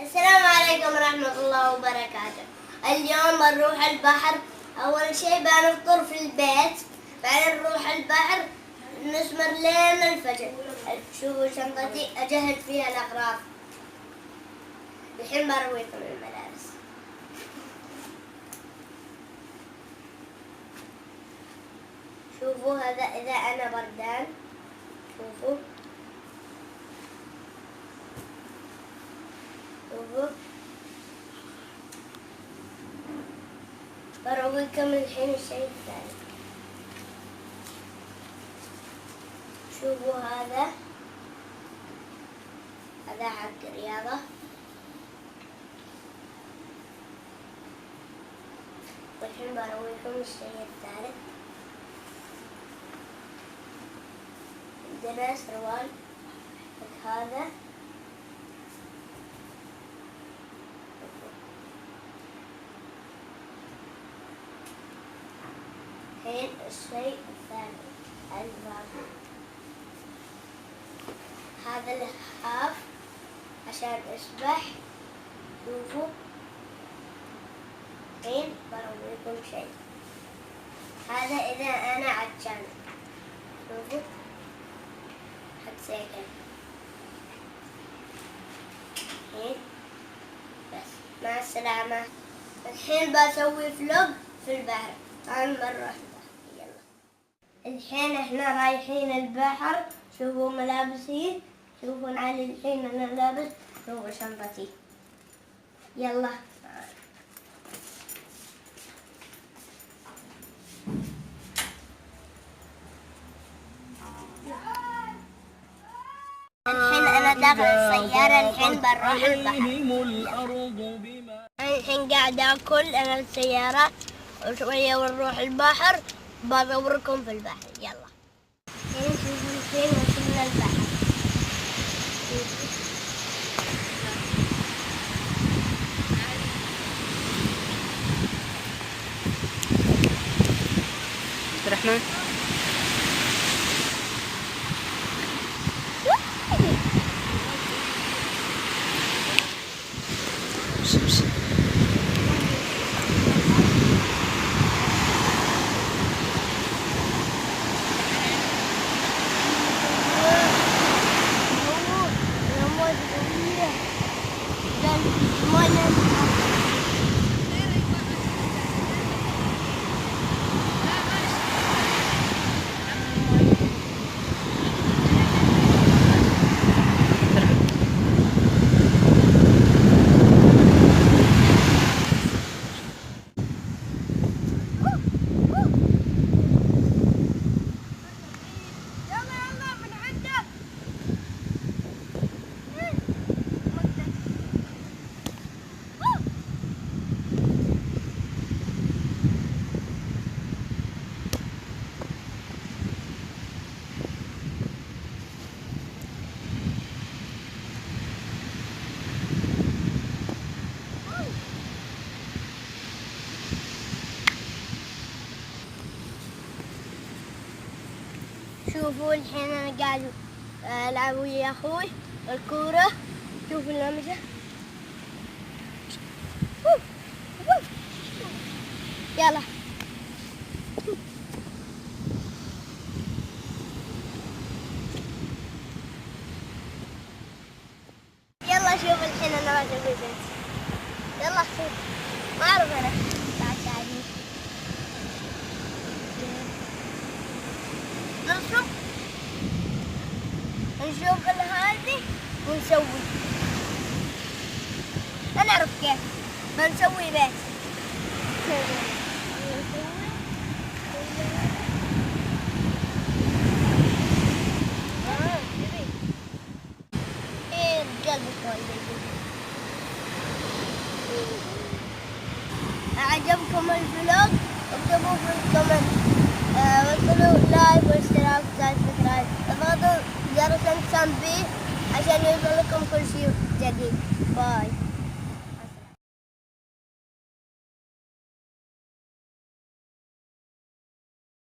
السلام عليكم ورحمة الله وبركاته. اليوم بنروح البحر. أول شيء بنفطر في البيت، بعدين نروح البحر نسمر لين الفجر. شوفوا شنطتي أجهز فيها الأغراض. الحين برويكم الملابس. شوفوا هذا إذا أنا بردان، شوفوا برويكم الحين الشيء الثاني. شوفوا هذا حق رياضة. والحين برويكم الشيء الثالث. عندنا سروال هذا. الحين الشيء الثاني الباب. هذا اللحاف عشان أسبح. شوفوا الحين برويكم شيء. هذا إذا أنا عطشان، شوفوا حق سيكل. الحين بس مع السلامة. الحين بسوي فلوج في البحر. تعالوا نروح البحر يلا. الحين احنا رايحين البحر. شوفوا ملابسي، شوفوا علي الحين انا لابس. شوفوا شنطتي يلا. الحين انا داخل السيارة. الحين بنروح البحر. الحين قاعدة اكل انا السيارة وشوية ونروح البحر. بصوركم في البحر يلا. الحين وصلنا البحر. عبد الرحمن شوفوا الحين انا قاعد العب ويا اخوي الكورة. شوفوا اللمجة. يلا يلا. شوف الحين انا ما اسوي بيت. يلا شوف ما اعرف انا. بعد قاعدين نشوف هذه ونسوي. ما نعرف كيف بنسوي بيت. أعجبكم الفلوج اكتبوا في الكومنت. وصلوا لايك واشتراك وسبسكرايب. اضغطوا جرس التنبيه عشان يوصلكم كل شيء جديد. باي.